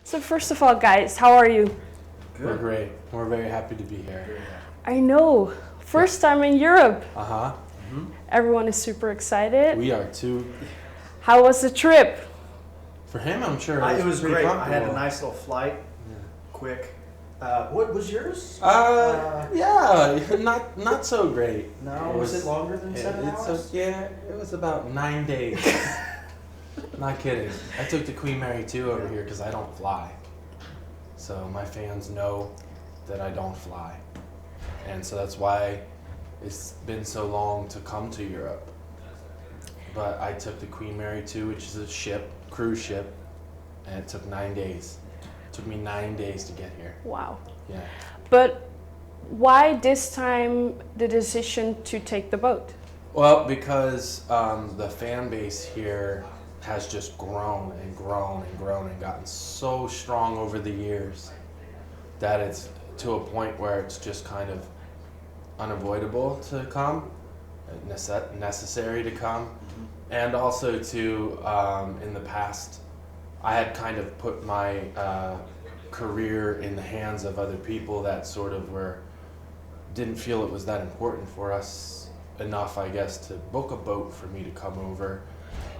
So first of all, guys, how are you? Good. We're great. We're very happy to be here. I know. First time in Europe. Uh-huh. Everyone is super excited. We are too. How was the trip? For him, I'm sure It was pretty great. I had a comfortable. nice little flight, quick. What was yours? Yeah, not so great. No, was it longer than 7 hours? Yeah, it was about 9 days. Not kidding. I took the Queen Mary 2 over here because I don't fly. So my fans know that I don't fly. And so that's why it's been so long to come to Europe. But I took the Queen Mary 2, which is a ship, cruise ship, and it took 9 days. It took me 9 days to get here. Wow. Yeah. But why this time the decision to take the boat? Well, because the fan base here has just grown and grown and grown and gotten so strong over the years that it's to a point where it's just kind of unavoidable to come, necessary to come. And also to, in the past, I had kind of put my career in the hands of other people that sort of didn't feel it was that important for us enough, I guess, to book a boat for me to come over.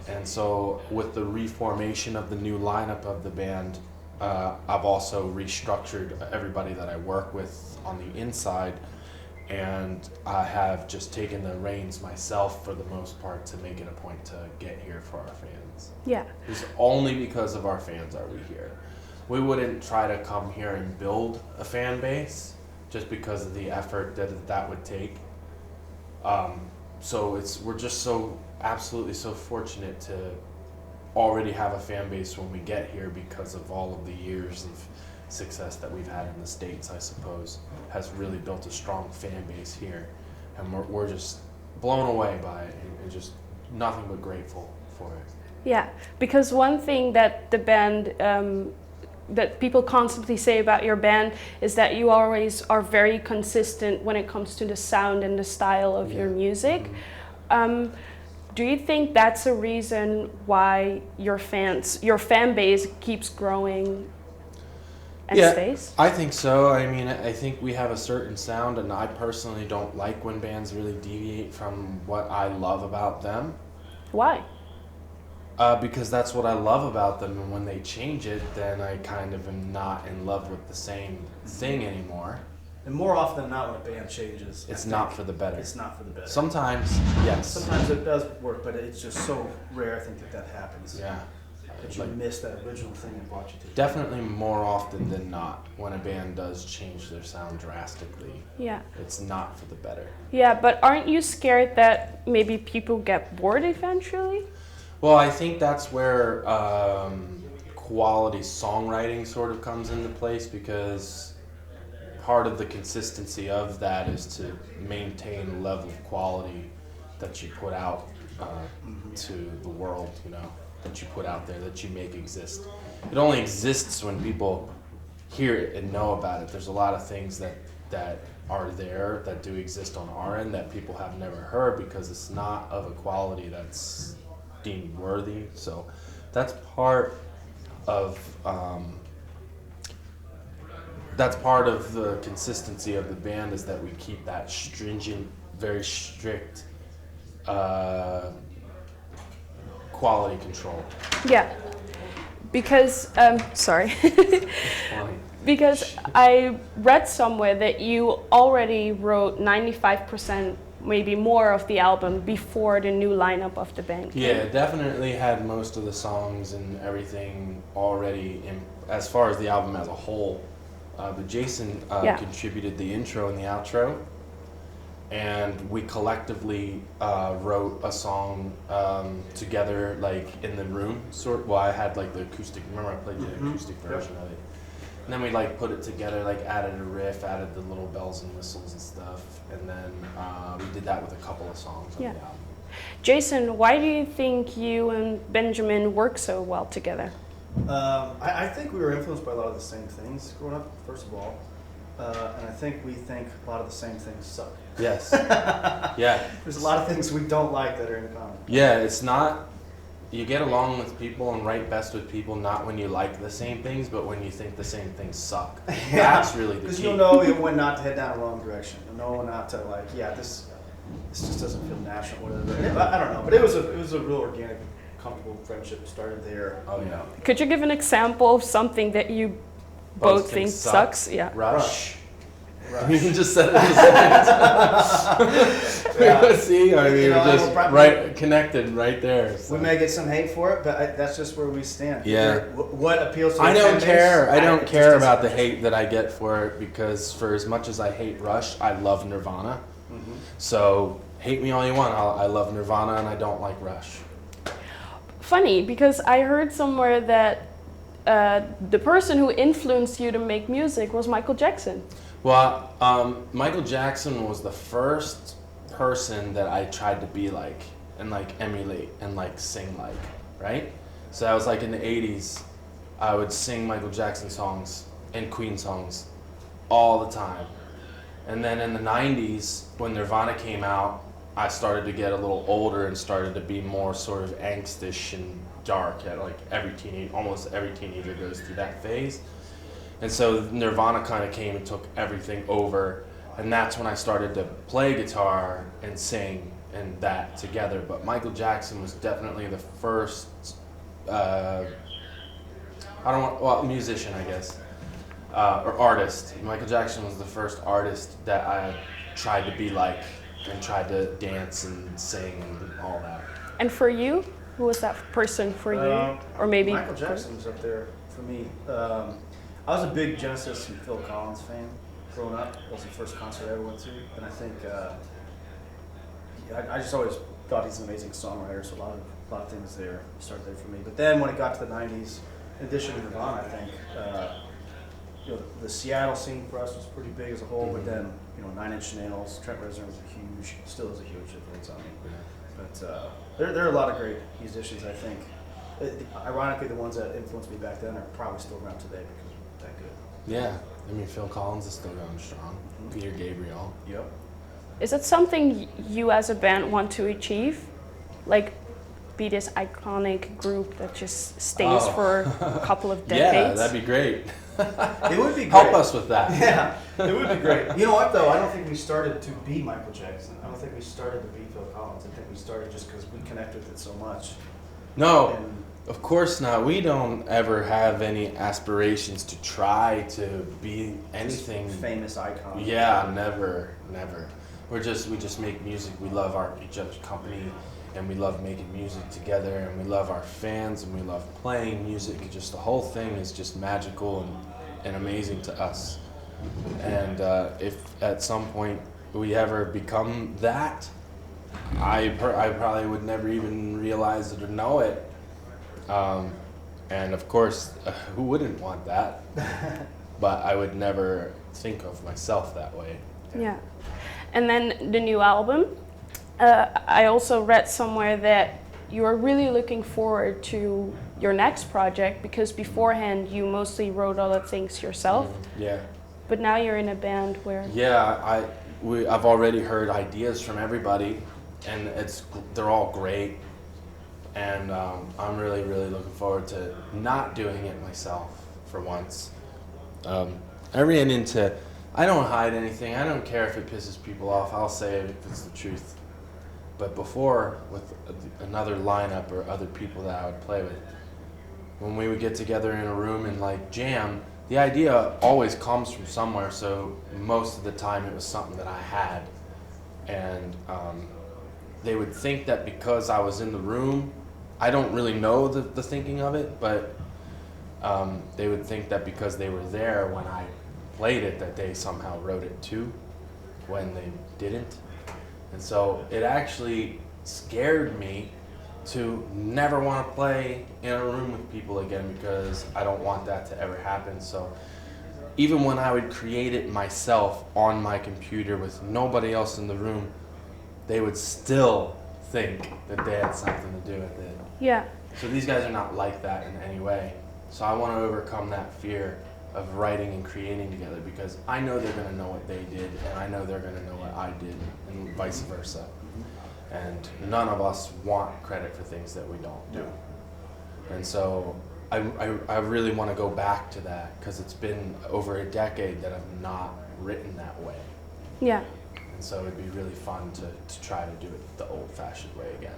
And so with the reformation of the new lineup of the band, I've also restructured everybody that I work with on the inside, and I have just taken the reins myself for the most part to make it a point to get here for our fans. Yeah. It's only because of our fans are we here. We wouldn't try to come here and build a fan base just because of the effort that would take. So we're just so absolutely so fortunate to already have a fan base when we get here because of all of the years of success that we've had in the States, I suppose, has really built a strong fan base here. And we're just blown away by it and just nothing but grateful for it. Yeah, because one thing that the band, that people constantly say about your band is that you always are very consistent when it comes to the sound and the style of your music. Do you think that's a reason why your fan base keeps growing and stays? I think so. I mean, I think we have a certain sound, and I personally don't like when bands really deviate from what I love about them. Why? Because that's what I love about them, and when they change it, then I kind of am not in love with the same thing anymore. And more often than not, when a band changes, It's not for the better. It's not for the better. Sometimes, yes. Sometimes it does work, but it's just so rare, I think, that happens. Yeah. That you miss that original thing that brought you to it. Definitely more often than not, when a band does change their sound drastically, Yeah. it's not for the better. Yeah, but aren't you scared that maybe people get bored eventually? Well, I think that's where quality songwriting sort of comes into place, because part of the consistency of that is to maintain a level of quality that you put out to the world, that you put out there, that you make exist. It only exists when people hear it and know about it. There's a lot of things that are there that do exist on our end that people have never heard because it's not of a quality that's deemed worthy. So that's part of the consistency of the band, is that we keep that stringent, very strict quality control. Yeah, because, sorry. Because I read somewhere that you already wrote 95%, maybe more of the album before the new lineup of the band came. Yeah, definitely had most of the songs and everything already in, as far as the album as a whole. But Jasen contributed the intro and the outro, and we collectively wrote a song together, like in the room. Well, I had like the acoustic. Remember, I played the acoustic version of it, and then we like put it together, like added a riff, added the little bells and whistles and stuff, and then we did that with a couple of songs on the album. Jasen, why do you think you and Benjamin work so well together? I think we were influenced by a lot of the same things growing up, first of all. And I think we think a lot of the same things suck. Yes. Yeah. There's a lot of things we don't like that are in common. Yeah, it's not you get along with people and write best with people not when you like the same things, but when you think the same things suck. That's really the Because key. you'll know when not to head down the wrong direction. You'll know when not to this just doesn't feel natural, whatever. I don't know, but it was a real organic, comfortable friendship started there. Oh yeah. Could you give an example of something that you both think sucks? Yeah. Rush. Rush. You just said it in a sentence. Yeah. See, I mean, You know, just we're probably- right connected right there. So. We may get some hate for it, but that's just where we stand. Yeah. What appeals to I the don't fan base, care. I don't it care just about the doesn't- hate that I get for it, because for as much as I hate Rush, I love Nirvana. Mhm. So hate me all you want. I love Nirvana and I don't like Rush. Funny, because I heard somewhere that the person who influenced you to make music was Michael Jackson. Well, Michael Jackson was the first person that I tried to be like and like emulate and like sing like, right? So I was like in the 80s, I would sing Michael Jackson songs and Queen songs all the time. And then in the 90s, when Nirvana came out, I started to get a little older and started to be more sort of angstish and dark. Like almost every teenager goes through that phase. And so Nirvana kind of came and took everything over, and that's when I started to play guitar and sing and that together. But Michael Jackson was definitely the first, musician, I guess, or artist. Michael Jackson was the first artist that I tried to be like and tried to dance and sing and all that. And for you, who was that person for you? Or maybe Michael Jackson was up there for me. I was a big Genesis and Phil Collins fan growing up. That was the first concert I ever went to, and I think I just always thought he's an amazing songwriter. So a lot of things there started there for me. But then when it got to the '90s, in addition to Nirvana, I think the Seattle scene for us was pretty big as a whole. But then 9 Inch Nails, Trent Reznor was still is a huge influence on me. But there are a lot of great musicians. I think, ironically, the ones that influenced me back then are probably still around today because they're that good. Yeah, I mean, Phil Collins is still going strong. Peter Gabriel. Yep. is it something you as a band want to achieve? Like be this iconic group that just stays for a couple of decades? Yeah, that'd be great. It would be great. Help us with that. Yeah, it would be great. You know what, though? I don't think we started to be Michael Jackson. I don't think we started to be Phil Collins. I think we started just because we connected with it so much. No, And of course not. We don't ever have any aspirations to try to be anything. famous icon. Yeah, never. We just make music. We love each other's company, and we love making music together, and we love our fans, and we love playing music. Just the whole thing is just magical and amazing to us. And if at some point we ever become that, I probably would never even realize it or know it. And of course, who wouldn't want that? But I would never think of myself that way. Yeah. And then the new album. I also read somewhere that you are really looking forward to your next project because beforehand you mostly wrote all the things yourself. Yeah. But now you're in a band where... Yeah, I've already heard ideas from everybody, and they're all great. And I'm really, really looking forward to not doing it myself for once. I ran into... I don't hide anything. I don't care if it pisses people off. I'll say it if it's the truth. But before, with another lineup or other people that I would play with, when we would get together in a room and like jam, the idea always comes from somewhere. So most of the time it was something that I had. And they would think that because I was in the room, I don't really know the thinking of it, but they would think that because they were there when I played it, that they somehow wrote it too, when they didn't. And so it actually scared me to never want to play in a room with people again because I don't want that to ever happen. So even when I would create it myself on my computer with nobody else in the room, they would still think that they had something to do with it. Yeah. So these guys are not like that in any way. So I want to overcome that fear of writing and creating together because I know they're going to know what they did and I know they're going to know what I did and vice versa. and none of us want credit for things that we don't do. And so I really want to go back to that, because it's been over a decade that I've not written that way. Yeah. And so it'd be really fun to try to do it the old-fashioned way again.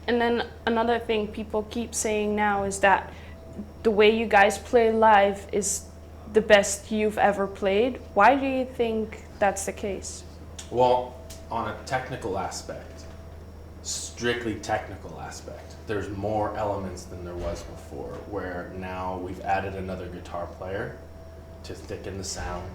And then another thing people keep saying now is that the way you guys play live is the best you've ever played. Why do you think that's the case? Well, on a technical aspect, strictly technical aspect, there's more elements than there was before, where now we've added another guitar player to thicken the sound.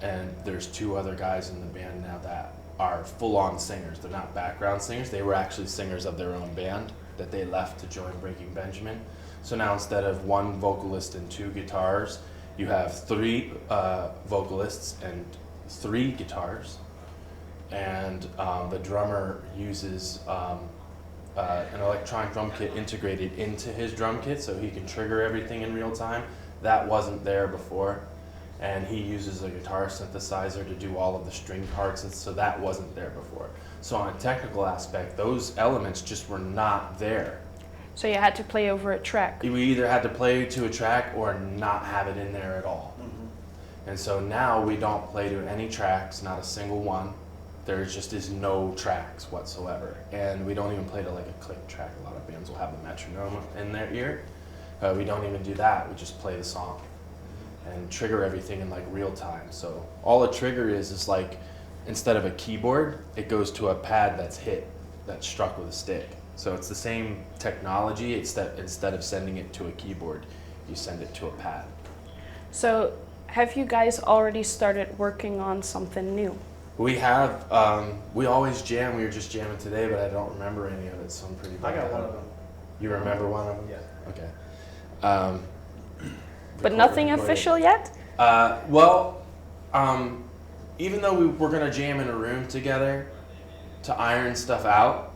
And there's 2 other guys in the band now that are full-on singers. They're not background singers. They were actually singers of their own band that they left to join Breaking Benjamin. So now instead of 1 vocalist and 2 guitars, you have 3 vocalists and 3 guitars. And the drummer uses an electronic drum kit integrated into his drum kit, so he can trigger everything in real time. That wasn't there before. And he uses a guitar synthesizer to do all of the string parts, and so that wasn't there before. So on a technical aspect, those elements just were not there. So you had to play over a track. We either had to play to a track or not have it in there at all. And so now we don't play to any tracks, not a single one. There just is no tracks whatsoever. And we don't even play to like a click track. A lot of bands will have a metronome in their ear. We don't even do that. We just play the song and trigger everything in like real time. So all a trigger is like, instead of a keyboard, it goes to a pad that's struck with a stick. So it's the same technology. It's that instead of sending it to a keyboard, you send it to a pad. So have you guys already started working on something new? We have. We always jam. We were just jamming today, but I don't remember any of it, so I'm pretty bad. I got one of them. You remember one of them? Yeah. Okay. But nothing official yet? Well, even though we're gonna jam in a room together to iron stuff out,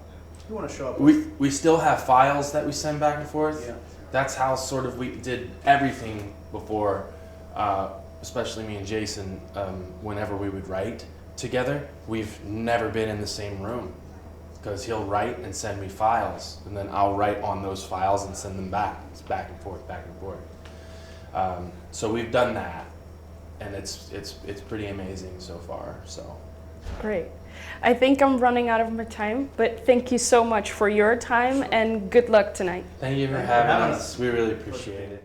You want to show up? we still have files that we send back and forth. Yeah. That's how sort of we did everything before, especially me and Jasen. Whenever we would write together, we've never been in the same room, because he'll write and send me files, and then I'll write on those files and send them back. It's back and forth, back and forth. So we've done that, and it's pretty amazing so far. So Great. I think I'm running out of my time, but thank you so much for your time and good luck tonight. thank you for having us. We really appreciate it.